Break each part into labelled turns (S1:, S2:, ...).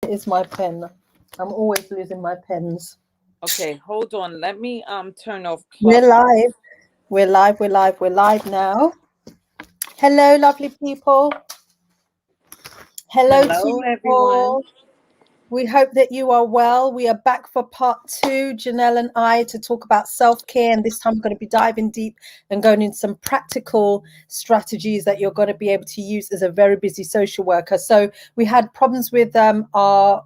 S1: Is my pen. I'm always losing my pens.
S2: Okay, hold on. Let me turn off
S1: We're
S2: Clubhouse.
S1: live. We're live now. Hello, lovely people. Hello to
S2: Hello,
S1: you
S2: everyone.
S1: all. We hope that you are well. We are back for part 2, Janelle and I, to talk about self-care. And this time we're going to be diving deep and going into some practical strategies that you're going to be able to use as a very busy social worker. So we had problems with our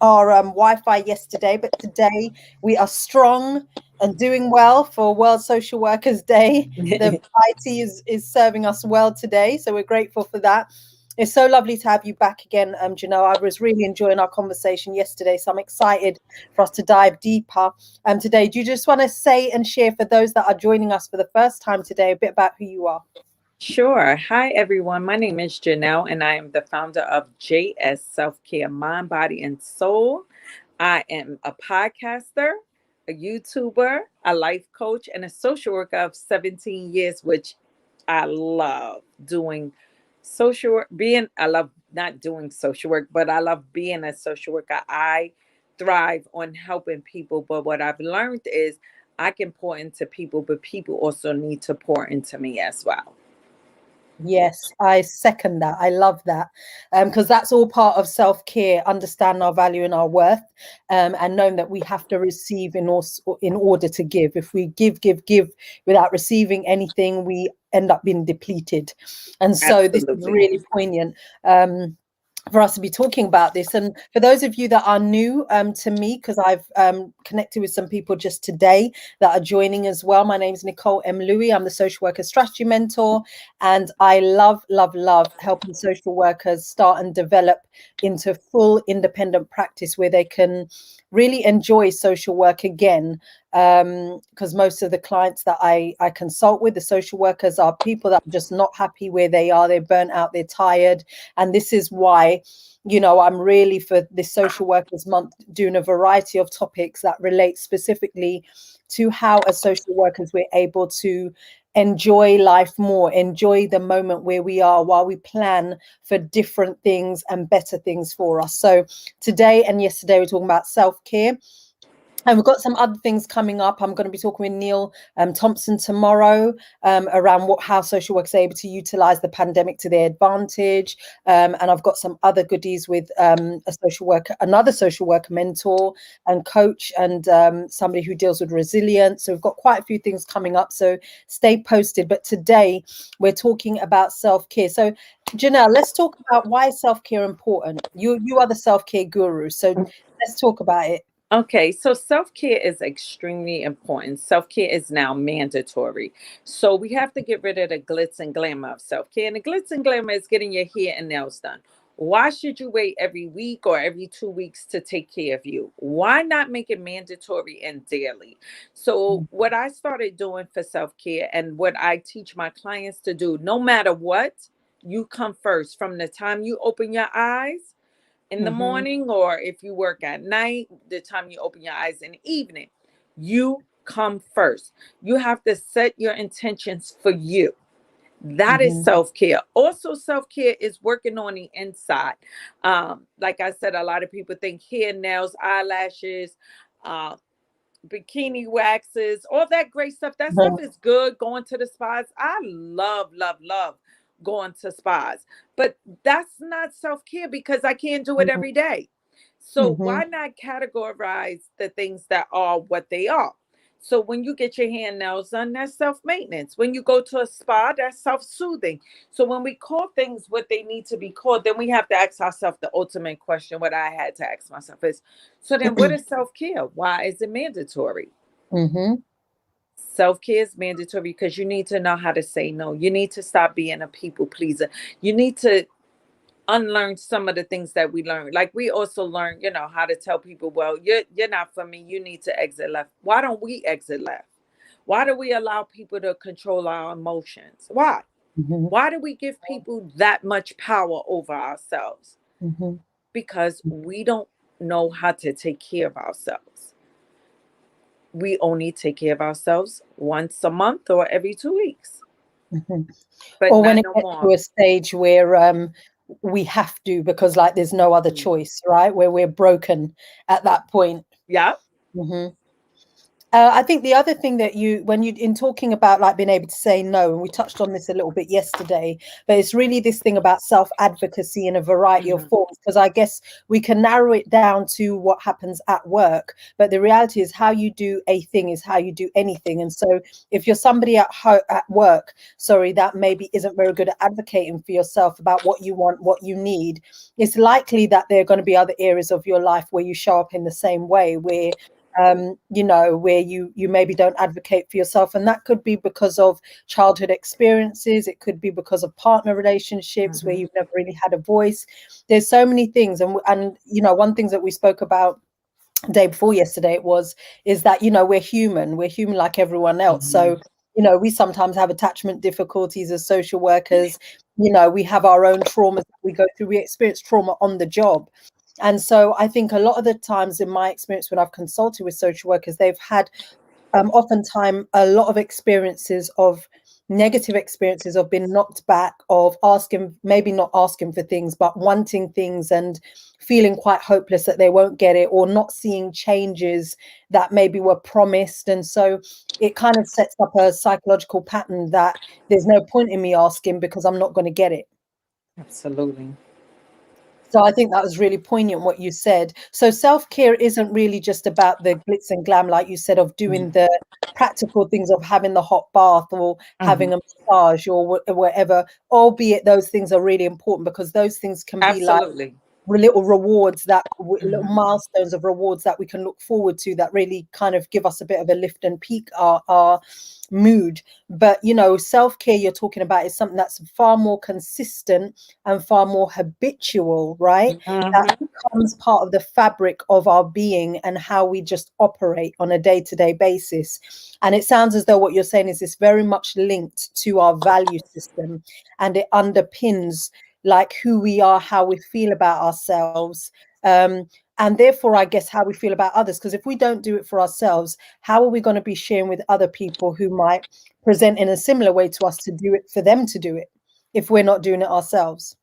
S1: Wi-Fi yesterday, but today we are strong and doing well for World Social Workers Day. The IT is serving us well today, so we're grateful for that. It's so lovely to have you back again, Janelle. I was really enjoying our conversation yesterday, so I'm excited for us to dive deeper today. Do you just want to say and share for those that are joining us for the first time today a bit about who you are?
S2: Sure. Hi, everyone. My name is Janelle, and I am the founder of JS Self Care Mind, Body, and Soul. I am a podcaster, a YouTuber, a life coach, and a social worker of 17 years, which I love doing social work. I love not doing social work, but I love being a social worker. I thrive on helping people, but what I've learned is I can pour into people, but people also need to pour into me as well.
S1: Yes, I second that. I love that because that's all part of self-care, understand our value and our worth, and knowing that we have to receive in order to give. If we give without receiving anything, we end up being depleted. And so this is
S2: Absolutely.
S1: really poignant. For us to be talking about this. And for those of you that are new to me, because I've connected with some people just today that are joining as well. My name is NicoleMLouis. I'm the social worker strategy mentor, and I love helping social workers start and develop into full independent practice where they can really enjoy social work again. Because most of the clients that I consult with, the social workers, are people that are just not happy where they are. They're burnt out, they're tired. And this is why, I'm really for this Social Workers Month doing a variety of topics that relate specifically to how as social workers we're able to enjoy life more, enjoy the moment where we are while we plan for different things and better things for us. So today and yesterday we're talking about self-care. And we've got some other things coming up. I'm going to be talking with Neil Thompson tomorrow around how social workers are able to utilize the pandemic to their advantage. And I've got some other goodies with another social worker mentor and coach, and somebody who deals with resilience. So we've got quite a few things coming up. So stay posted. But today we're talking about self-care. So Janelle, let's talk about why is self-care important. You are the self-care guru. So let's talk about it.
S2: Okay, so self-care is extremely important. Self-care is now mandatory. So we have to get rid of the glitz and glamour of self-care. And the glitz and glamour is getting your hair and nails done. Why should you wait every week or every 2 weeks to take care of you? Why not make it mandatory and daily? So what I started doing for self-care and what I teach my clients to do, no matter what, you come first. From the time you open your eyes in the
S1: Mm-hmm.
S2: morning, or if you work at night, the time you open your eyes in the evening, you come first. You have to set your intentions for you. That is
S1: Mm-hmm.
S2: self-care. Also, self-care is working on the inside. Like I said, a lot of people think hair, nails, eyelashes, uh, bikini waxes, all that great stuff. That stuff is good. Going to the spas, I love going to spas, but that's not self-care because I can't do it every day. So
S1: Mm-hmm.
S2: why not categorize the things that are what they are? So when you get your hair and nails done, that's self-maintenance. When you go to a spa, that's self-soothing. So when we call things what they need to be called, then we have to ask ourselves the ultimate question. What I had to ask myself is, so then what is self-care? Why is it mandatory?
S1: Mm-hmm.
S2: Self-care is mandatory because you need to know how to say no. You need to stop being a people pleaser. You need to unlearn some of the things that we learned. Like we also learned, how to tell people, well, you're not for me. You need to exit left. Why don't we exit left? Why do we allow people to control our emotions? Why?
S1: Mm-hmm.
S2: Why do we give people that much power over ourselves?
S1: Mm-hmm.
S2: Because we don't know how to take care of ourselves. We only take care of ourselves once a month or every 2 weeks,
S1: Mm-hmm.
S2: but
S1: Or when
S2: not
S1: it
S2: no
S1: gets to
S2: more.
S1: a stage where we have to, because like there's no other choice, right? Where we're broken at that point.
S2: Yeah.
S1: Mm-hmm. I think the other thing that when you in talking about like being able to say no, and we touched on this a little bit yesterday, but it's really this thing about self-advocacy in a variety of forms, because I guess we can narrow it down to what happens at work, but the reality is how you do a thing is how you do anything. And so if you're somebody at work, sorry, that maybe isn't very good at advocating for yourself about what you want, what you need, it's likely that there are going to be other areas of your life where you show up in the same way, where you know, where you maybe don't advocate for yourself, and that could be because of childhood experiences, it could be because of partner relationships where you've never really had a voice. There's so many things, and you know, one thing that we spoke about day before yesterday is that, you know, we're human like everyone else. So, you know, we sometimes have attachment difficulties as social workers. You know, we have our own traumas that we go through. We experience trauma on the job. And so I think a lot of the times in my experience when I've consulted with social workers, they've had oftentimes a lot of experiences of negative experiences of being knocked back, of asking, maybe not asking for things, but wanting things and feeling quite hopeless that they won't get it, or not seeing changes that maybe were promised. And so it kind of sets up a psychological pattern that there's no point in me asking because I'm not going to get it.
S2: Absolutely.
S1: So I think that was really poignant what you said. So self-care isn't really just about the glitz and glam, like you said, of doing the practical things of having the hot bath or having a massage or whatever, albeit those things are really important, because those things can be like little rewards, that little milestones of rewards that we can look forward to, that really kind of give us a bit of a lift and peak our mood. But you know, self-care you're talking about is something that's far more consistent and far more habitual, right? That becomes part of the fabric of our being and how we just operate on a day-to-day basis. And it sounds as though what you're saying is this very much linked to our value system, and it underpins like who we are, how we feel about ourselves, and therefore I guess how we feel about others. Because if we don't do it for ourselves, how are we going to be sharing with other people who might present in a similar way to us to do it, for them to do it, if we're not doing it ourselves?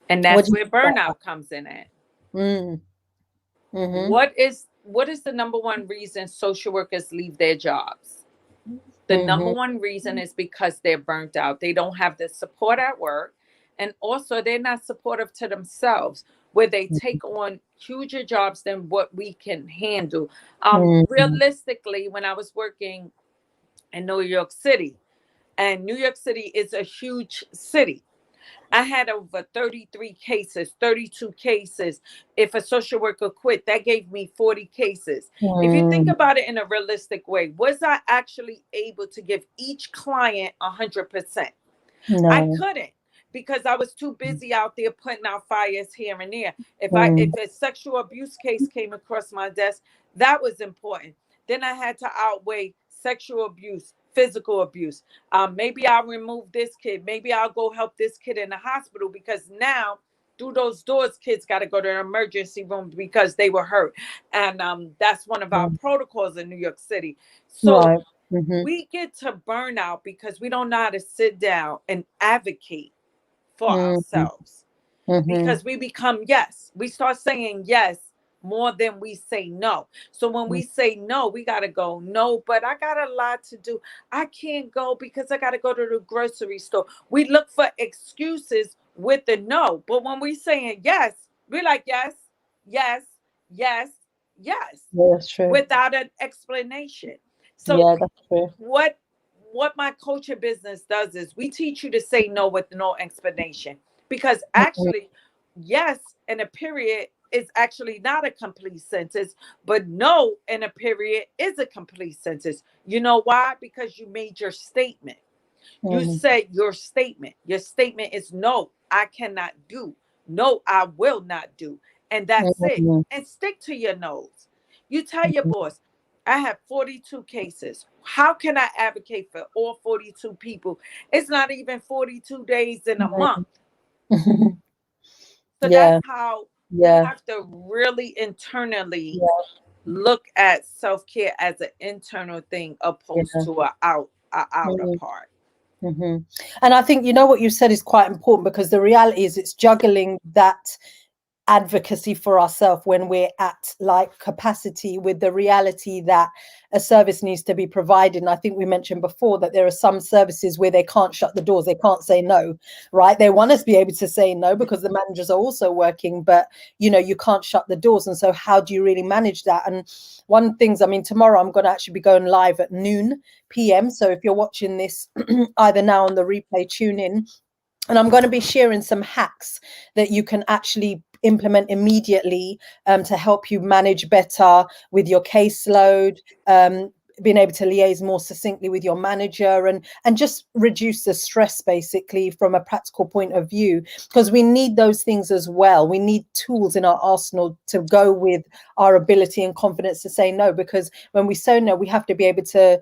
S2: And that's where burnout comes in at. What is the number one reason social workers leave their jobs? The number one reason is because they're burnt out. They don't have the support at work. And also they're not supportive to themselves, where they take on huger jobs than what we can handle. Realistically, when I was working in New York City, and New York City is a huge city, I had over 33 cases, 32 cases. If a social worker quit, that gave me 40 cases. If you think about it in a realistic way, was I actually able to give each client 100%?
S1: No.
S2: I couldn't, because I was too busy out there putting out fires here and there. If a sexual abuse case came across my desk, that was important. Then I had to outweigh sexual abuse, physical abuse. Maybe I'll remove this kid. Maybe I'll go help this kid in the hospital, because now through those doors, kids got to go to an emergency room because they were hurt. And that's one of our protocols in New York City. So we get to burnout because we don't know how to sit down and advocate for ourselves. Because we become yes. We start saying yes more than we say no. So when we say no, we got to go, no, but I got a lot to do. I can't go because I got to go to the grocery store. We look for excuses with the no. But when we saying yes, we're like, yes, yes, yes, yes.
S1: Yeah, that's true.
S2: Without an explanation. So
S1: yeah, that's true.
S2: what my coaching business does is we teach you to say no with no explanation, because actually yes in a period is actually not a complete sentence, but no in a period is a complete sentence. You know why? Because you made your statement. You said your statement. Your statement is no, I cannot do. No, I will not do. And that's it. And stick to your no's. You tell your boss, I have 42 cases. How can I advocate for all 42 people? It's not even 42 days in a month. So that's how we have to really internally look at self-care as an internal thing opposed to a outer part.
S1: And I think, you know, what you said is quite important, because the reality is it's juggling that advocacy for ourselves when we're at like capacity with the reality that a service needs to be provided. And I think we mentioned before that there are some services where they can't shut the doors, they can't say no, right? They want us to be able to say no because the managers are also working, but you know, you can't shut the doors. And so how do you really manage that? And one of the things, I mean, tomorrow I'm going to actually be going live at noon PM. So if you're watching this either now on the replay, tune in. And I'm going to be sharing some hacks that you can actually implement immediately to help you manage better with your caseload, being able to liaise more succinctly with your manager, and just reduce the stress basically from a practical point of view, because we need those things as well. We need tools in our arsenal to go with our ability and confidence to say no, because when we say no, we have to be able to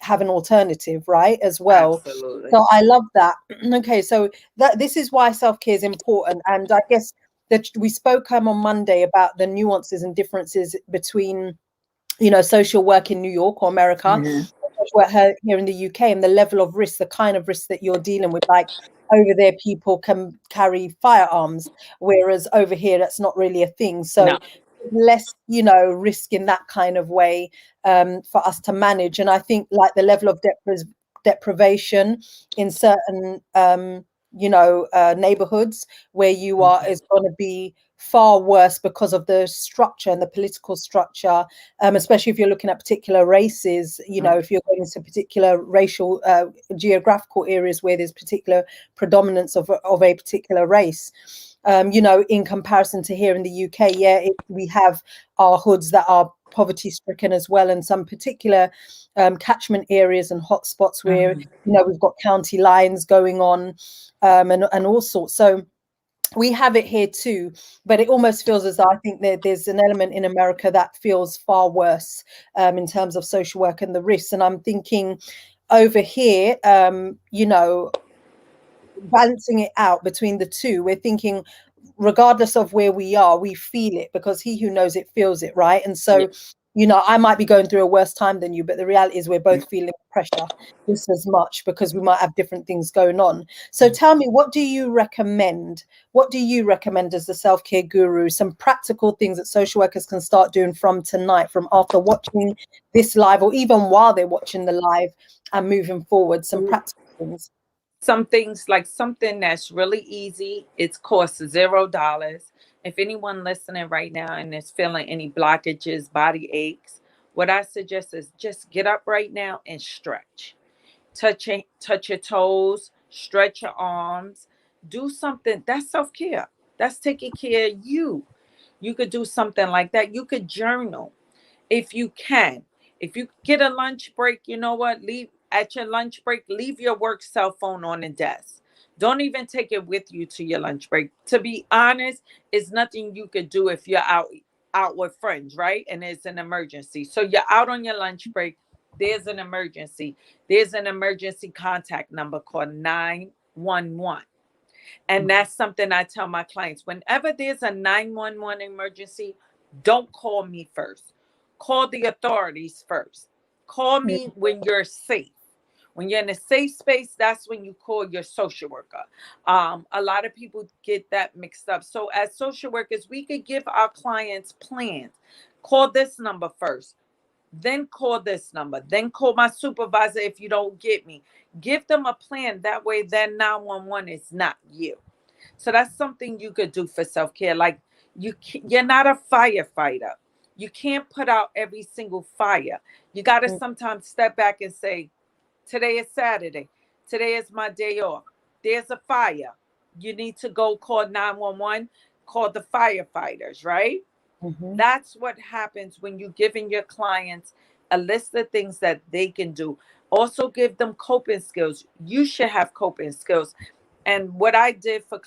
S1: have an alternative, right, as well.
S2: Absolutely.
S1: So I love that. Okay, so this is why self-care is important. And I guess that we spoke on Monday about the nuances and differences between, you know, social work in New York or America, social work here in the UK, and the level of risk, the kind of risk that you're dealing with. Like over there, people can carry firearms, whereas over here, that's not really a thing. So
S2: No.
S1: less, you know, risk in that kind of way for us to manage. And I think like the level of deprivation in certain neighborhoods where you are is going to be far worse because of the structure and the political structure, especially if you're looking at particular races, you know, if you're going into particular racial geographical areas where there's particular predominance of a particular race. You know, in comparison to here in the UK, we have our hoods that are poverty stricken as well, and some particular catchment areas and hotspots where, you know, we've got county lines going on, and all sorts. So we have it here too, but it almost feels as though I think there's an element in America that feels far worse in terms of social work and the risks. And I'm thinking over here, you know, balancing it out between the two, we're thinking regardless of where we are, we feel it, because he who knows it feels it, right? And so, you know, I might be going through a worse time than you, but the reality is we're both feeling pressure just as much, because we might have different things going on. So tell me, what do you recommend? What do you recommend as the self-care guru? Some practical things that social workers can start doing from tonight, from after watching this live, or even while they're watching the live and moving forward, some practical things.
S2: Some things, like something that's really easy, it's costs $0. If anyone listening right now and is feeling any blockages, body aches, what I suggest is just get up right now and stretch. Touch your toes, stretch your arms, do something. That's self-care. That's taking care of you. You could do something like that. You could journal if you can. If you get a lunch break, you know what? Leave at your lunch break, leave your work cell phone on the desk. Don't even take it with you to your lunch break. To be honest, it's nothing you could do if you're out with friends, right? And it's an emergency. So you're out on your lunch break. There's an emergency. There's an emergency contact number called 911. And that's something I tell my clients. Whenever there's a 911 emergency, don't call me first. Call the authorities first. Call me when you're safe. When you're in a safe space, that's when you call your social worker. A lot of people get that mixed up. So as social workers, we could give our clients plans. Call this number first, then call this number, then call my supervisor if you don't get me. Give them a plan. That way, that 911 is not you. So that's something you could do for self-care. Like you're not a firefighter. You can't put out every single fire. You got to sometimes step back and say, today is Saturday. Today is my day off. There's a fire. You need to go call 911, call the firefighters, right? That's what happens when you're giving your clients a list of things that they can do. Also give them coping skills. You should have coping skills. And what I did for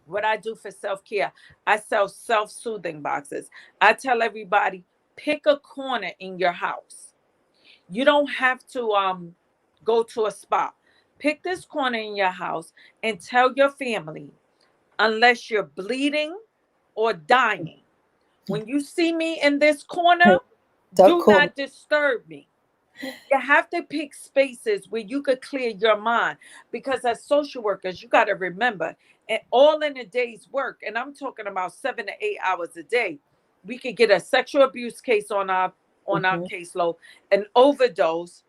S2: what I do for self-care, I sell self-soothing boxes. I tell everybody, pick a corner in your house. You don't have to go to a spa. Pick this corner in your house and tell your family, unless you're bleeding or dying, when you see me in this corner,
S1: Don't
S2: do
S1: call me.
S2: not disturb me. You have to pick spaces where you could clear your mind, because as social workers, you got to remember, and all in a day's work, and I'm talking about 7 to 8 hours a day, we could get a sexual abuse case on our
S1: Mhm,
S2: caseload, an overdose,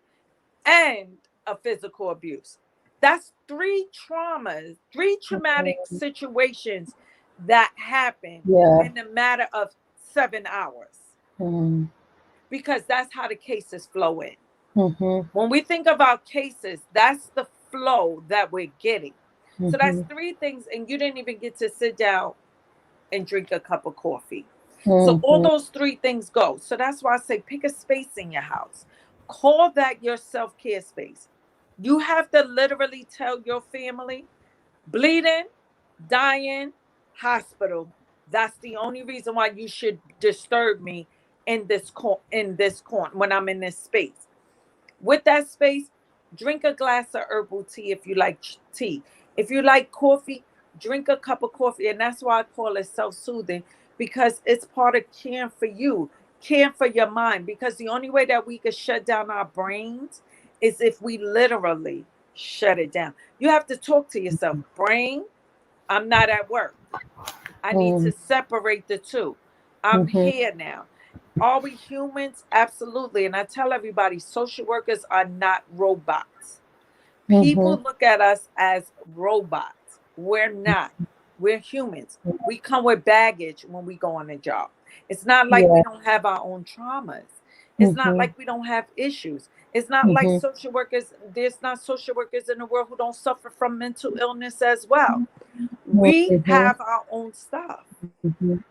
S2: and a physical abuse. That's three traumas, three traumatic
S1: mhm.
S2: situations that happen
S1: Yeah.
S2: in a matter of 7 hours,
S1: Mm,
S2: because that's how the cases flow in.
S1: mhm,
S2: When we think about cases, that's the flow that we're getting. So that's
S1: mhm,
S2: three things, and you didn't even get to sit down and drink a cup of coffee. So all
S1: mhm,
S2: those three things go. So that's why I say pick a space in your house. Call that your self-care space. You have to literally tell your family, bleeding, dying, hospital. That's the only reason why you should disturb me in this corner when I'm in this space. With that space, drink a glass of herbal tea if you like tea. If you like coffee, drink a cup of coffee. And that's why I call it self soothing, because it's part of caring for you, caring for your mind. Because the only way that we can shut down our brains is if we literally shut it down. You have to talk to yourself. Brain, I'm not at work. I need to
S1: mm,
S2: separate the two. I'm
S1: mhm,
S2: here now. Are we humans? Absolutely. And I tell everybody, social workers are not robots.
S1: mhm.
S2: People look at us as robots. We're not. We're humans. We come with baggage when we go on a job. It's not like we
S1: Yeah.
S2: don't have our own traumas. It's not
S1: Mhm,
S2: like we don't have issues. It's not like
S1: mhm,
S2: social workers, there's not social workers in the world who don't suffer from mental illness as well. We
S1: mhm,
S2: have our own stuff.
S1: mhm,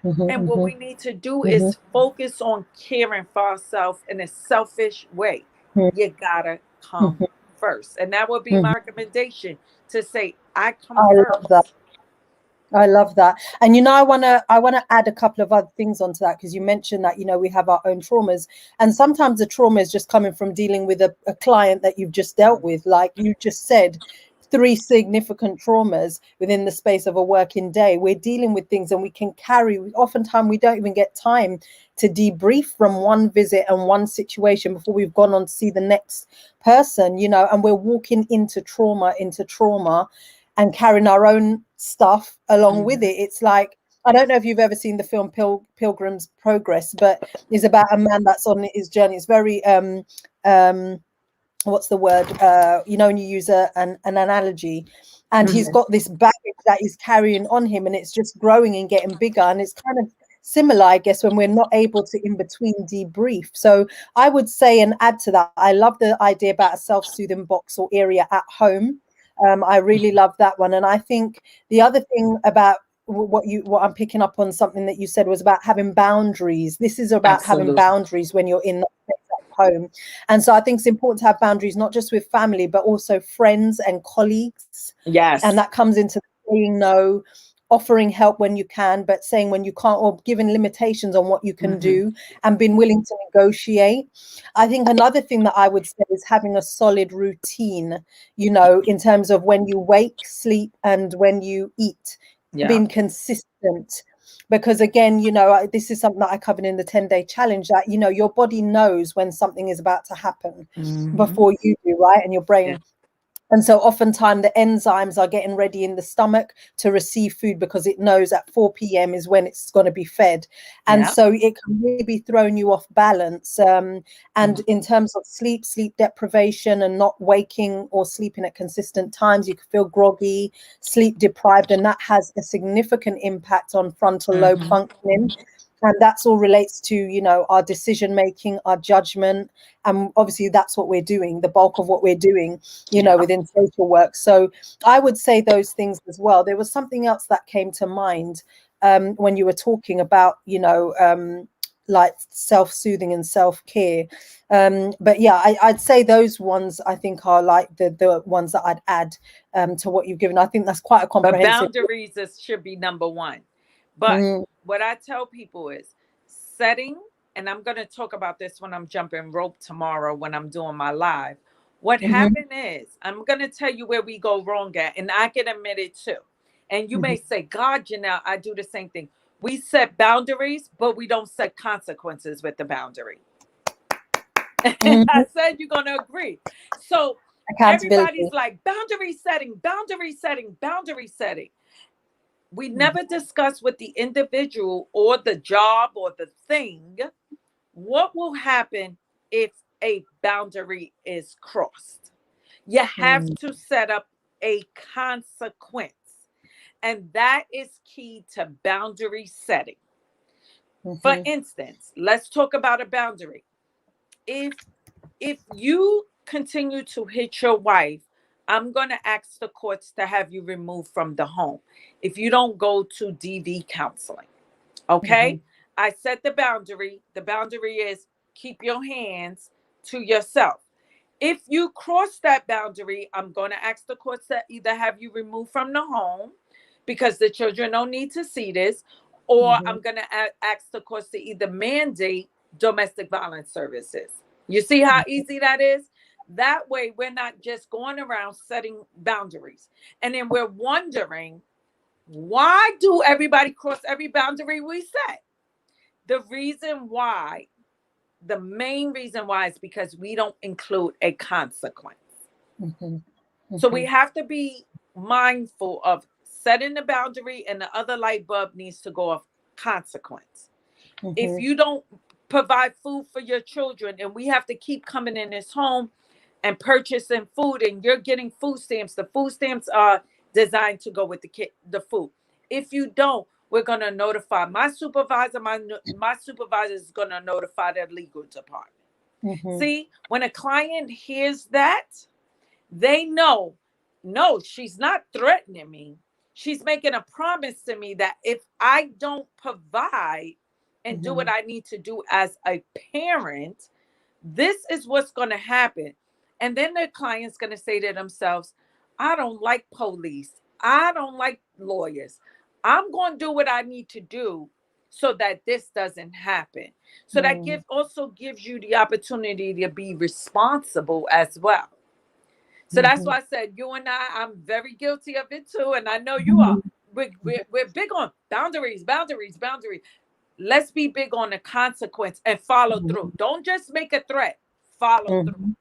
S1: mhm,
S2: And what
S1: mhm,
S2: we need to do
S1: mhm,
S2: is focus on caring for ourselves in a selfish way.
S1: mhm,
S2: You gotta come
S1: mhm,
S2: first. And that would be my
S1: mhm.
S2: recommendation, to say, I come
S1: I love that.
S2: first.
S1: I love that. And I wanna add a couple of other things onto that, because you mentioned that, we have our own traumas. And sometimes the trauma is just coming from dealing with a client that you've just dealt with. Like you just said, three significant traumas within the space of a working day. We're dealing with things, and we can carry, oftentimes we don't even get time to debrief from one visit and one situation before we've gone on to see the next person, and we're walking into trauma and carrying our own stuff along with
S2: Mhm.
S1: it. It's like, I don't know if you've ever seen the film Pilgrim's Progress, but it's about a man that's on his journey. It's very um what's the word, when you use an analogy, and he's
S2: Mhm.
S1: got this baggage that he's carrying on him, and it's just growing and getting bigger. And it's kind of similar, I guess, when we're not able to in between debrief. So I would say, and add to that, I love the idea about a self-soothing box or area at home. I really love that one. And I think the other thing about what I'm picking up on, something that you said, was about having boundaries. This is about having
S2: Absolutely.
S1: boundaries when you're in home. And so I think it's important to have boundaries, not just with family, but also friends and colleagues. And
S2: Yes.
S1: that comes into saying no, offering help when you can, but saying when you can't, or giving limitations on what you can
S2: Mhm.
S1: do, and being willing to negotiate. I think another thing that I would say is having a solid routine, in terms of when you wake, sleep, and when you eat,
S2: Yeah.
S1: being consistent. Because again, this is something that I covered in the 10-day challenge, that your body knows when something is about to happen
S2: Mhm.
S1: before you do, right? And your
S2: Yeah.
S1: brain. And so oftentimes the enzymes are getting ready in the stomach to receive food, because it knows at 4 p.m. is when it's going to be fed. And
S2: Yeah.
S1: so it can really be throwing you off balance. And
S2: Mhm.
S1: in terms of sleep deprivation, and not waking or sleeping at consistent times, you can feel groggy, sleep deprived, and that has a significant impact on frontal lobe
S2: Mhm.
S1: functioning. And that's all relates to, our decision making, our judgment. And obviously that's what we're doing, the bulk of what we're doing,
S2: Yeah.
S1: within social work. So I would say those things as well. There was something else that came to mind when you were talking about, like self-soothing and self-care. But yeah, I'd say those ones, I think, are like the ones that I'd add to what you've given. I think that's quite a
S2: But
S1: comprehensive.
S2: boundaries should be number one. But
S1: Mm,
S2: what I tell people is setting, and I'm going to talk about this when I'm jumping rope tomorrow when I'm doing my live. What
S1: mhm,
S2: happened is, I'm going to tell you where we go wrong at, and I can admit it too. And you may
S1: mhm,
S2: say, God, Janelle, I do the same thing. We set boundaries, but we don't set consequences with the boundary. And I said, you're going to agree. So everybody's
S1: Accountability.
S2: like, boundary setting, boundary setting, boundary setting. We never discuss with the individual or the job or the thing what will happen if a boundary is crossed. You have to set up a consequence. And that is key to boundary setting. For instance, let's talk about a boundary. If you continue to hit your wife, I'm going to ask the courts to have you removed from the home if you don't go to DV counseling. Okay? I set the boundary. The boundary is keep your hands to yourself. If you cross that boundary, I'm going to ask the courts to either have you removed from the home because the children don't need to see this, or I'm going to ask the courts to either mandate domestic violence services. You see how easy that is? That way, we're not just going around setting boundaries. And then we're wondering, why do everybody cross every boundary we set? The main reason why is because we don't include a consequence. So we have to be mindful of setting the boundary, and the other light bulb needs to go off consequence. If you don't provide food for your children and we have to keep coming in this home and purchasing food, and you're getting food stamps, the food stamps are designed to go with the food. If you don't, we're going to notify my supervisor. My supervisor is going to notify the legal department. See, when a client hears that, they know, no, she's not threatening me. She's making a promise to me that if I don't provide and do what I need to do as a parent, this is what's going to happen. And then the client's going to say to themselves, I don't like police. I don't like lawyers. I'm going to do what I need to do so that this doesn't happen. So that also gives you the opportunity to be responsible as well. So that's why I said, you and I'm very guilty of it too. And I know you are. We're big on boundaries. Let's be big on the consequence and follow through. Don't just make a threat. Follow through.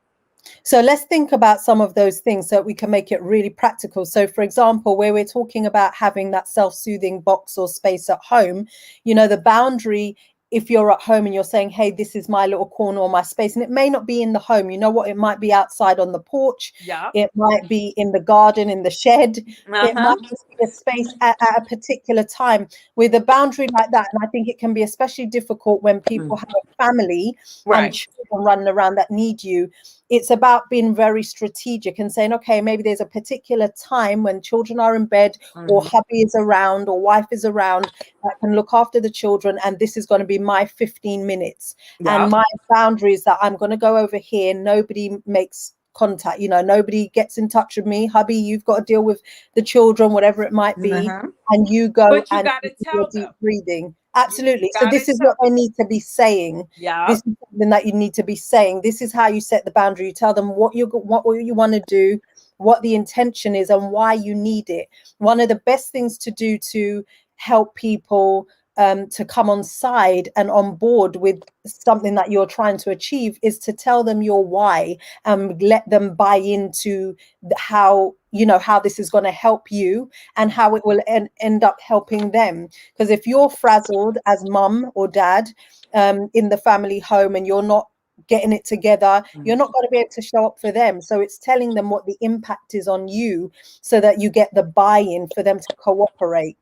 S1: So let's think about some of those things so that we can make it really practical. So, for example, where we're talking about having that self-soothing box or space at home, you know, the boundary, if you're at home and you're saying, hey, this is my little corner or my space, and it may not be in the home, you know what, it might be outside on the porch. It might be in the garden, in the shed. It might just be a space at a particular time with a boundary like that. And I think it can be especially difficult when people have a family and children running around that need you. It's about being very strategic and saying, okay, maybe there's a particular time when children are in bed or hubby is around or wife is around that can look after the children. And this is going to be my 15 minutes. And my boundary is that I'm going to go over here. Nobody makes contact, you know, nobody gets in touch with me. Hubby, you've got to deal with the children, whatever it might be. And you go and do your deep breathing. Absolutely. So this is what I need to be saying. This is something that you need to be saying. This is how you set the boundary. You tell them what you want to do, what the intention is, and why you need it. One of the best things to do to help people to come on side and on board with something that you're trying to achieve is to tell them your why and let them buy into how, you know, how this is going to help you and how it will end up helping them. Because if you're frazzled as mum or dad in the family home and you're not getting it together, you're not going to be able to show up for them. So it's telling them what the impact is on you so that you get the buy-in for them to cooperate.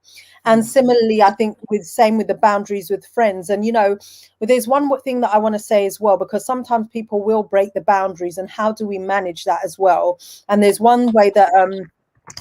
S1: And similarly, I think with the boundaries with friends. And, you know, there's one more thing that I want to say as well, because sometimes people will break the boundaries, and how do we manage that as well? And there's one way that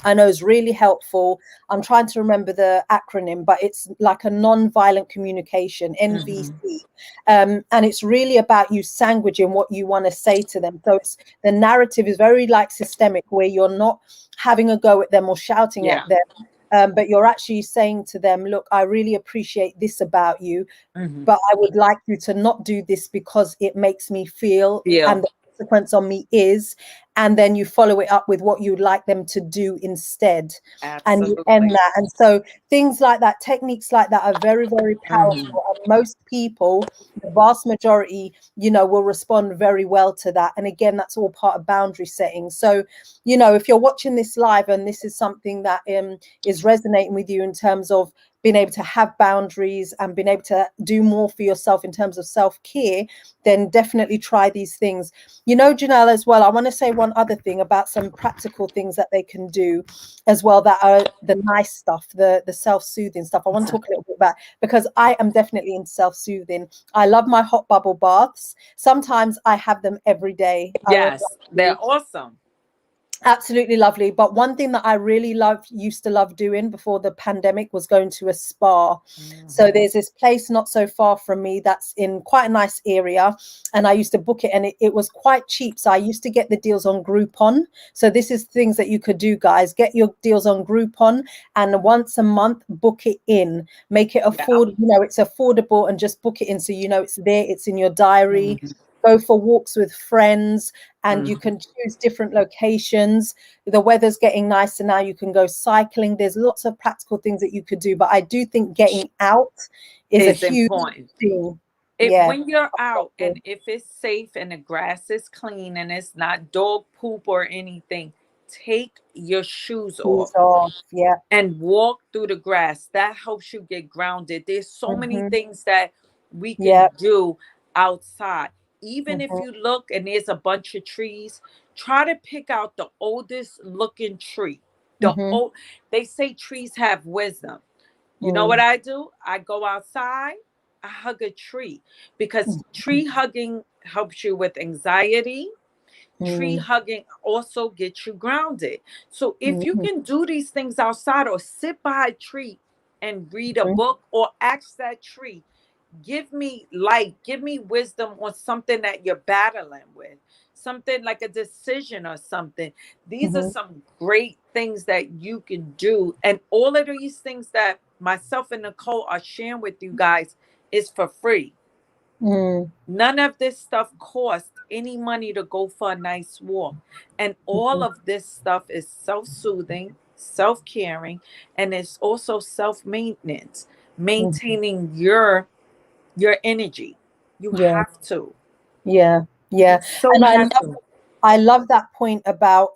S1: I know is really helpful. I'm trying to remember the acronym, but it's like a non-violent communication, NVC. And it's really about you sandwiching what you want to say to them. So the narrative is very like systemic, where you're not having a go at them or shouting at them. But you're actually saying to them, look, I really appreciate this about you, but I would like you to not do this because it makes me feel and consequence on me is, and then you follow it up with what you'd like them to do instead, and you end
S2: Absolutely.
S1: that. And so things like that, techniques like that are very, very powerful, and most people, the vast majority, will respond very well to that. And again, that's all part of boundary setting. So if you're watching this live and this is something that is resonating with you in terms of being able to have boundaries and being able to do more for yourself in terms of self-care, then definitely try these things. Janelle, as well, I want to say one other thing about some practical things that they can do as well, that are the nice stuff, the self-soothing stuff. I want to talk a little bit about, because I am definitely in self-soothing. I love my hot bubble baths. Sometimes I have them every day.
S2: Yes, they're awesome.
S1: Absolutely lovely. But one thing that I really used to love doing before the pandemic was going to a spa. So there's this place not so far from me that's in quite a nice area, and I used to book it, and it was quite cheap. So I used to get the deals on Groupon. So this is things that you could do, guys. Get your deals on Groupon, and once a month book it in. Make it affordable, it's affordable, and just book it in, so it's there, it's in your diary. Go for walks with friends, and you can choose different locations. The weather's getting nicer now. You can go cycling. There's lots of practical things that you could do, but I do think getting out is a huge thing.
S2: When you're out, and if it's safe and the grass is clean and it's not dog poop or anything, take your shoes off.
S1: Yeah.
S2: And walk through the grass. That helps you get grounded. There's so many things that we can do outside. Even if you look and there's a bunch of trees, try to pick out the oldest looking tree. They say trees have wisdom. You know what I do? I go outside, I hug a tree, because tree hugging helps you with anxiety. Tree hugging also gets you grounded. So if you can do these things outside, or sit by a tree and read a book, or ask that tree, give me light, give me wisdom on something that you're battling with, something like a decision or something. These are some great things that you can do. And all of these things that myself and Nicole are sharing with you guys is for free. None of this stuff costs any money to go for a nice walk. And all of this stuff is self-soothing, self-caring, and it's also self-maintenance, maintaining your energy. You have to.
S1: Yeah.
S2: You so
S1: And
S2: have to.
S1: I love that point about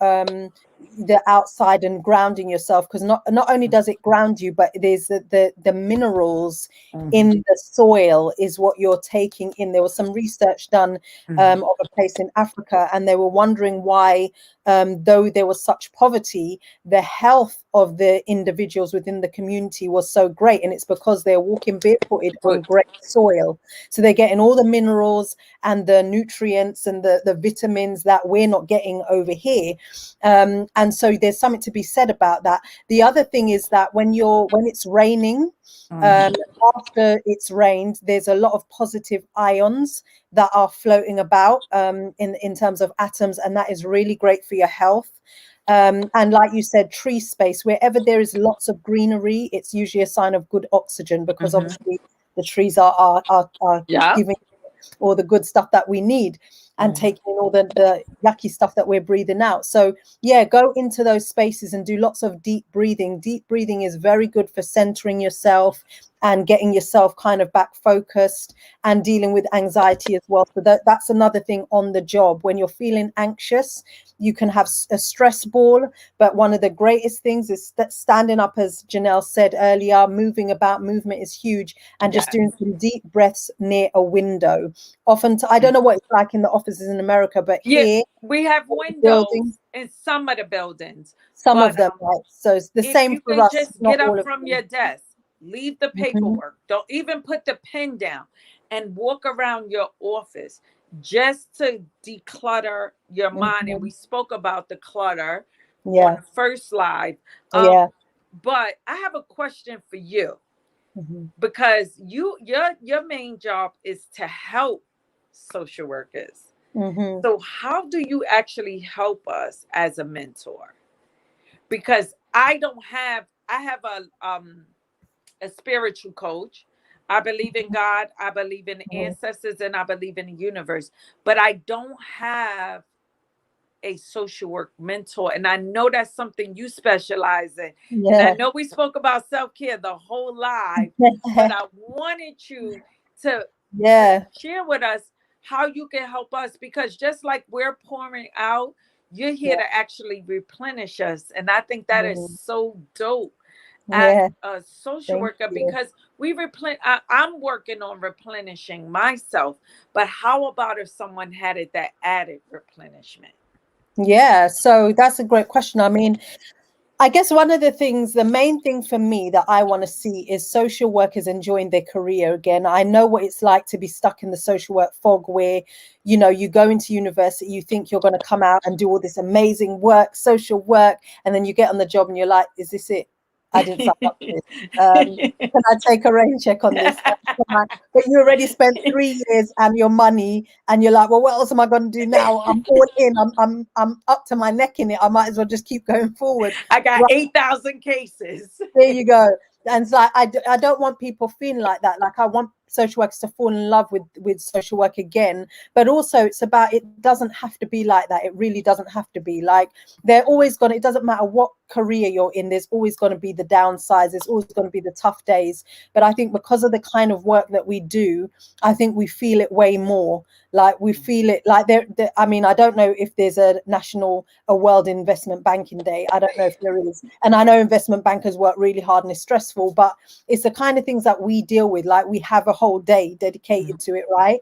S1: the outside and grounding yourself, because not only does it ground you, but there's the minerals in the soil is what you're taking in. There was some research done of a place in Africa, and they were wondering why, though there was such poverty, the health of the individuals within the community was so great, and it's because they're walking barefooted on great soil. So they're getting all the minerals and the nutrients and the vitamins that we're not getting over here. And so there's something to be said about that. The other thing is that when it's raining, after it's rained, there's a lot of positive ions that are floating about in terms of atoms, and that is really great for your health. And like you said, tree space, wherever there is lots of greenery, it's usually a sign of good oxygen, because obviously the trees are giving all the good stuff that we need, and taking all the yucky stuff that we're breathing out. So yeah, go into those spaces and do lots of deep breathing. Deep breathing is very good for centering yourself and getting yourself kind of back focused, and dealing with anxiety as well. So that's another thing on the job. When you're feeling anxious, you can have a stress ball, but one of the greatest things is standing up, as Janelle said earlier. Moving about, movement is huge, and just doing some deep breaths near a window. Often, I don't know what it's like in the offices in America, but here
S2: we have windows in some of the buildings.
S1: Some of them, right? So it's the
S2: If
S1: same
S2: you
S1: for
S2: can
S1: us,
S2: just
S1: not
S2: get
S1: all
S2: up
S1: of
S2: from
S1: them.
S2: your desk, leave the paperwork, don't even put the pen down, and walk around your office just to declutter your mind. And we spoke about the clutter on the first live. But I have a question for you, because your main job is to help social workers. So how do you actually help us as a mentor? Because I have a spiritual coach. I believe in God, I believe in ancestors, and I believe in the universe. But I don't have a social work mentor. And I know that's something you specialize in. And I
S1: Yeah.
S2: know we spoke about self-care the whole live, but I wanted you to
S1: Yeah.
S2: share with us how you can help us, because just like we're pouring out, you're here
S1: Yeah.
S2: to actually replenish us. And I think that is so dope as
S1: Yeah.
S2: a social
S1: Thank
S2: worker,
S1: you.
S2: because I'm working on replenishing myself. But how about if someone had it that added replenishment?
S1: Yeah, so that's a great question. I mean, I guess one of the things, the main thing for me that I want to see is social workers enjoying their career again. I know what it's like to be stuck in the social work fog where, you know, you go into university, you think you're going to come out and do all this amazing work, social work, and then you get on the job and you're like, is this it? I didn't sign up for this. Can I take a rain check on this? But you already spent 3 years and your money, and you're like, well, what else am I going to do now? I'm all in. I'm up to my neck in it. I might as well just keep going forward.
S2: I got
S1: Right.
S2: 8,000 cases.
S1: There you go. And it's like I don't want people feeling like that. Like I want social workers to fall in love with social work again. But also it's about, it doesn't have to be like that. It really doesn't have to be. Like they're always gonna, it doesn't matter what career you're in, there's always going to be the downsides, there's always going to be the tough days. But I think because of the kind of work that we do, I think we feel it way more. Like we feel it like I mean, I don't know if there's a world investment banking day. I don't know if there is. And I know investment bankers work really hard and it's stressful, but it's the kind of things that we deal with. Like we have a whole day dedicated to it, right?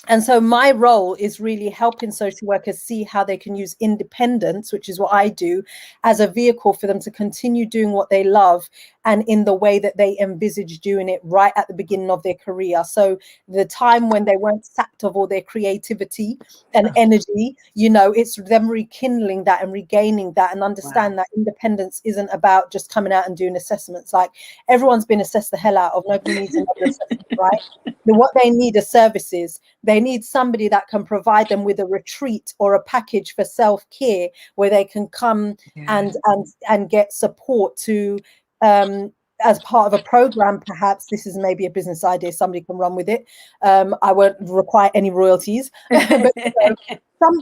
S1: And so my role is really helping social workers see how they can use independence, which is what I do, as a vehicle for them to continue doing what they love and in the way that they envisage doing it right at the beginning of their career. So the time when they weren't sapped of all their creativity and energy, you know, it's them rekindling that and regaining that and understand that independence isn't about just coming out and doing assessments. Like everyone's been assessed the hell out of, nobody needs another assessment, right? What they need are services. They need somebody that can provide them with a retreat or a package for self-care where they can come and get support to as part of a program. Perhaps this is maybe a business idea, somebody can run with it. I won't require any royalties, but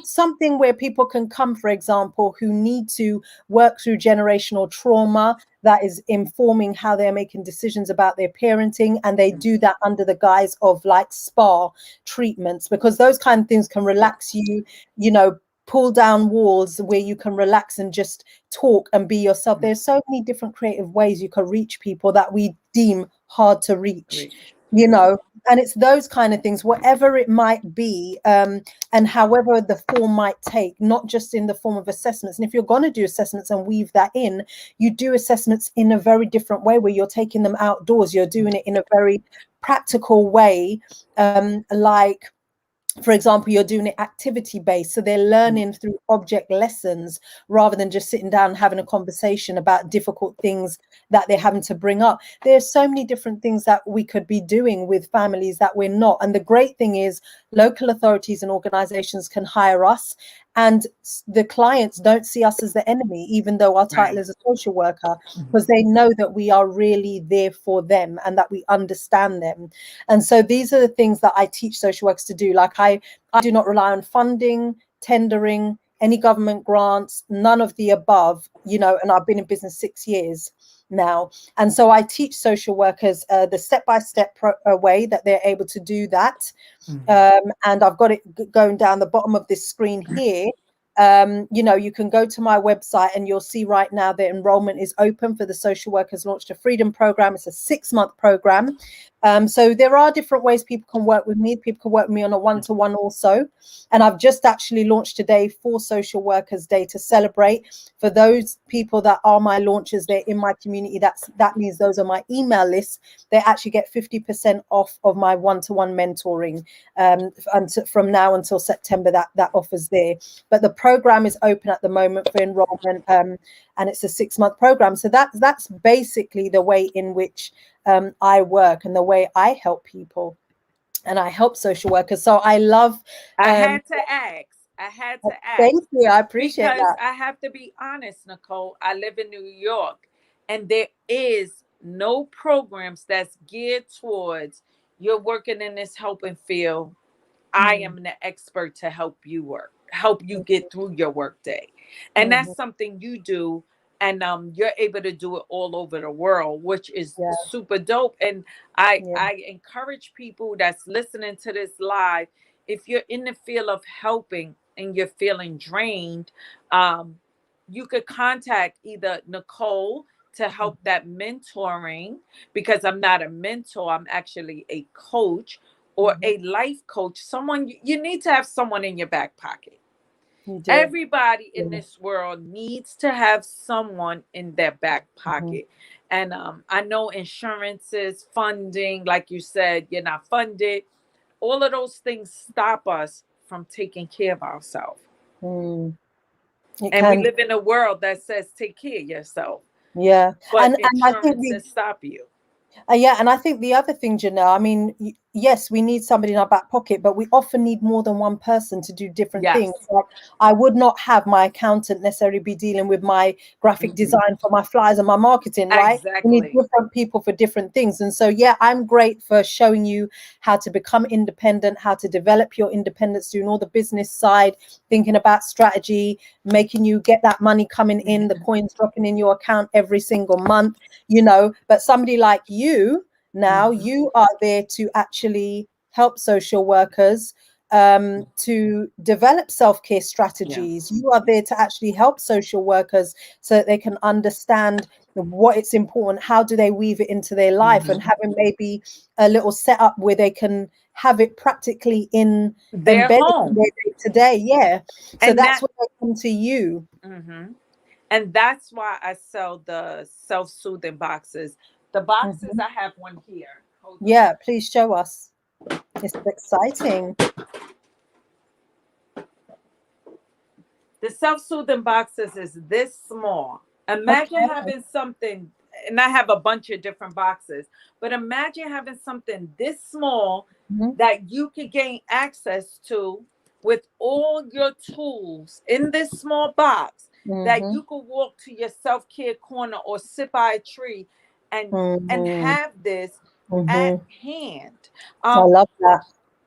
S1: something where people can come, for example, who need to work through generational trauma that is informing how they're making decisions about their parenting, and they do that under the guise of like spa treatments, because those kind of things can relax you, you know, pull down walls where you can relax and just talk and be yourself. There's so many different creative ways you can reach people that we deem hard to reach, you know. And it's those kind of things, whatever it might be, and however the form might take, not just in the form of assessments. And if you're going to do assessments and weave that in, you do assessments in a very different way where you're taking them outdoors, you're doing it in a very practical way, like, for example, you're doing it activity based, so they're learning through object lessons rather than just sitting down and having a conversation about difficult things that they're having to bring up. There's so many different things that we could be doing with families that we're not. And the great thing is local authorities and organizations can hire us, and the clients don't see us as the enemy, even though our title is a social worker, because they know that we are really there for them and that we understand them. And so these are the things that I teach social workers to do. Like I do not rely on funding, tendering, any government grants, none of the above, you know, and I've been in business 6 years now. And so I teach social workers the step-by-step way that they're able to do that. And I've got it going down the bottom of this screen here. You know, you can go to my website and you'll see right now that enrollment is open for the Social Workers Launched a Freedom program. It's a 6-month program. So there are different ways people can work with me. People can work with me on a one-to-one also. And I've just actually launched today for Social Workers Day to celebrate. For those people that are my launchers, they're in my community. That means those are my email lists. They actually get 50% off of my one-to-one mentoring from now until September. That offers there. But the program is open at the moment for enrollment, and it's a 6-month program. So that's basically the way in which I work and the way I help people, and I help social workers. So I love.
S2: I had to ask.
S1: Thank you. I appreciate
S2: because
S1: that.
S2: I have to be honest, Nicole. I live in New York, and there is no programs that's geared towards you're working in this helping field. I am the expert to help you get through your work day. And that's something you do. And you're able to do it all over the world, which is
S1: Yeah.
S2: super dope. And I
S1: Yeah.
S2: I encourage people that's listening to this live, if you're in the field of helping and you're feeling drained, um, you could contact either Nicole to help that mentoring, because I'm not a mentor, I'm actually a coach or a life coach. Someone, you need to have someone in your back pocket.
S1: You do.
S2: Everybody in
S1: Yeah.
S2: this world needs to have someone in their back
S1: Mhm.
S2: pocket. And I know insurances, funding, like you said, you're not funded. All of those things stop us from taking care of ourselves.
S1: Mm. It
S2: And we
S1: can.
S2: live in a world that says take care of yourself,
S1: Yeah.
S2: but
S1: And I think
S2: insurances stop you.
S1: yeah, and I think the other thing, Janelle, I mean, yes, we need somebody in our back pocket, but we often need more than one person to do different things.
S2: Yes.
S1: Like, I would not have my accountant necessarily be dealing with my graphic
S2: Mhm.
S1: design for my flyers and my marketing, right? We need
S2: Exactly.
S1: different people for different things. And so, yeah, I'm great for showing you how to become independent, how to develop your independence, doing all the business side, thinking about strategy, making you get that money coming in, the coins dropping in your account every single month, but somebody like you, now
S2: Mhm.
S1: you are there to actually help social workers to develop self-care
S2: Yeah.
S1: strategies. You are there to actually help social workers so that they can understand what it's important, how do they weave it into their life, and
S2: Mhm.
S1: having maybe a little setup where they can have it practically
S2: They're
S1: embedded in
S2: home.
S1: their day to day. Yeah, so
S2: And
S1: that's
S2: that
S1: when they come to you.
S2: mhm. And that's why I sell the self-soothing boxes. The boxes,
S1: Mhm.
S2: I have one here. Hold on.
S1: Yeah, please show us. It's exciting.
S2: The self-soothing boxes is this small. Imagine
S1: Okay.
S2: having something, and I have a bunch of different boxes, but imagine having something this small
S1: Mhm.
S2: that you could gain access to with all your tools in this small box, that
S1: Mhm.
S2: you could walk to your self-care corner or sit by a tree and
S1: Mhm.
S2: have this at
S1: Mhm.
S2: hand.
S1: I
S2: Um,
S1: love that.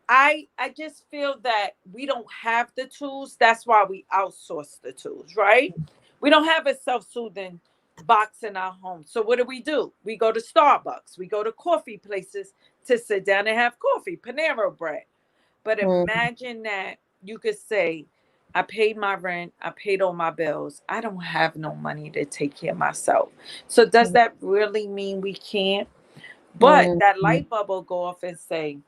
S2: I just feel that we don't have the tools. That's why we outsource the tools, right? We don't have a self-soothing box in our home. So what do? We go to Starbucks. We go to coffee places to sit down and have coffee, Panero bread. But
S1: Mm.
S2: imagine that you could say, I paid my rent, I paid all my bills. I don't have no money to take care of myself. So does that really mean we can't? But
S1: Mm.
S2: that
S1: Mm.
S2: light bulb will go off and say,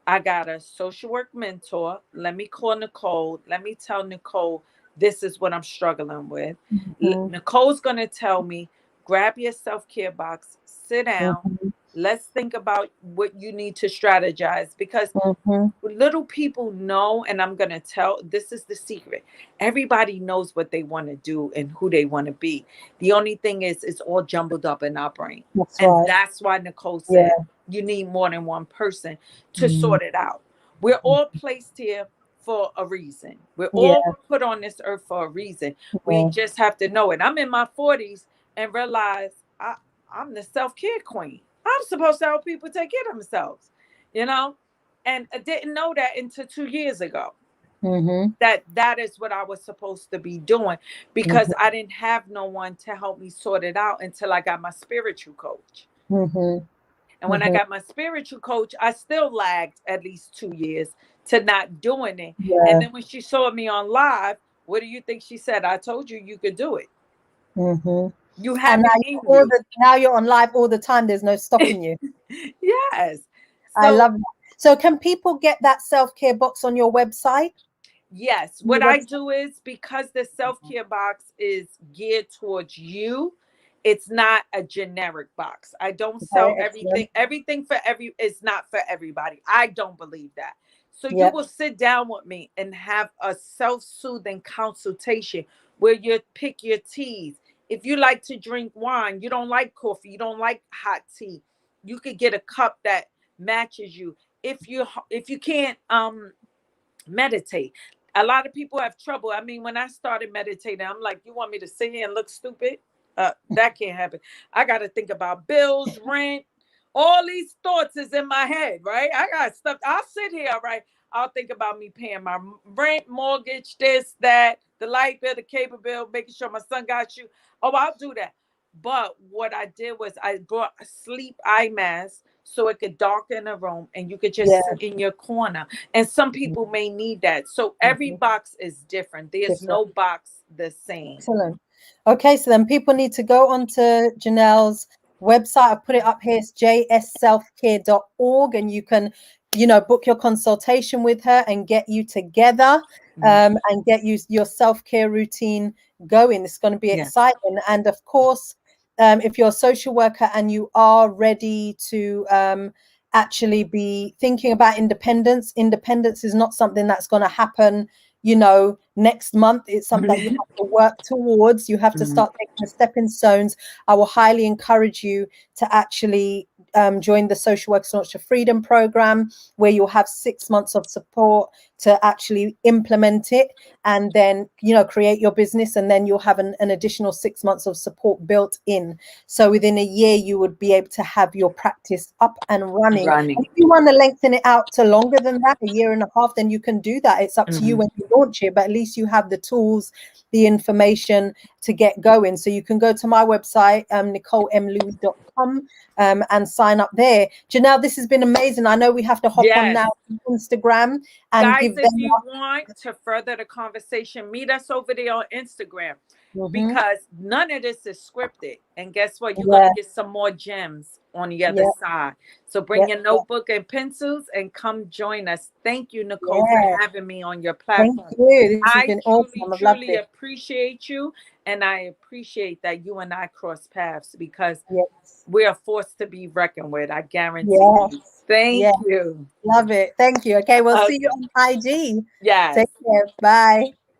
S2: I got a social work mentor. Let me call Nicole. Let me tell Nicole this is what I'm struggling with.
S1: Mhm.
S2: Nicole's going to tell me, grab your self care box, sit down.
S1: Mhm.
S2: Let's think about what you need to strategize, because
S1: Mhm.
S2: little people know, and I'm going to tell, this is the secret. Everybody knows what they want to do and who they want to be. The only thing is, it's all jumbled up in our brain.
S1: That's
S2: And
S1: right.
S2: that's why Nicole said
S1: Yeah.
S2: you need more than one person to
S1: Mm.
S2: sort it out. We're all placed here for a reason. We're all
S1: Yeah.
S2: put on this earth for a reason. We
S1: Yeah.
S2: just have to know it. I'm in my 40s and realize I'm the self care queen. I'm supposed to help people take care of themselves, you know? And I didn't know that until 2 years ago,
S1: Mhm.
S2: that that is what I was supposed to be doing, because
S1: Mhm.
S2: I didn't have no one to help me sort it out until I got my spiritual coach.
S1: Mhm.
S2: And when I
S1: Mhm.
S2: got my spiritual coach, I still lagged at least 2 years to not doing it. And
S1: Yeah.
S2: then when she saw me on live, what do you think she said? I told you you could do it.
S1: Mhm.
S2: You
S1: And
S2: have it in you.
S1: now you're on live all the time. There's no stopping you.
S2: Yes.
S1: I
S2: So
S1: love that. So can people get that self-care box on your website?
S2: yes,
S1: Your
S2: what I
S1: website?
S2: do is, because the self-care box is geared towards you, it's not a generic box. I don't
S1: Okay,
S2: sell
S1: excellent.
S2: everything. Everything for every is not for everybody. I don't believe that. So you
S1: Yep.
S2: will sit down with me and have a self-soothing consultation where you pick your teas. If you like to drink wine, you don't like coffee, you don't like hot tea, you could get a cup that matches you. If you can't meditate. A lot of people have trouble. I mean, when I started meditating, I'm like, you want me to sit here and look stupid? That can't happen. I got to think about bills, rent. All these thoughts is in my head, right? I got stuff. I'll sit here, right? I'll think about me paying my rent, mortgage, this, that, the light bill, the cable bill, making sure my son got you. Oh, I'll do that. But what I did was I brought a sleep eye mask so it could darken the room and you could just
S1: Yeah.
S2: sit in your corner. And some people may need that. So every box is different. There's no box the same.
S1: Excellent. Okay, so then people need to go onto Janell's website. I've put it up here. It's jsselfcare.org, and you can, book your consultation with her and get you together and get your self-care routine going. It's going to be exciting. And of course, if you're a social worker and you are ready to actually be thinking about independence is not something that's going to happen next month. It's something that you have to work towards. You have to start taking the stepping stones. I will highly encourage you to actually join the Social Workers Launch to Freedom program, where you'll have 6 months of support to actually implement it, and then create your business, and then you'll have an additional 6 months of support built in. So within a year you would be able to have your practice up and running. And if you want to lengthen it out to longer than that, a year and a half, then you can do that. It's up to you when you launch it, but at least you have the tools, the information to get going. So you can go to my website, NicoleMLouis.com, and sign up there. Janell, this has been amazing. I know we have to hop on now on Instagram and
S2: guys,
S1: give them.
S2: If you want to further the conversation, meet us over there on Instagram, because none of this is scripted. And guess what? You're going to get some more gems on the other side. So bring your notebook and pencils and come join us. Thank you, Nicole, for having me on your platform.
S1: Thank you. This has been awesome. I've loved
S2: truly
S1: it.
S2: appreciate you. And I appreciate that you and I cross paths, because we are forced to be reckoned with. I guarantee you. Thank you.
S1: Love it. Thank you. Okay, we'll see you on IG.
S2: Yes.
S1: Take care. Bye.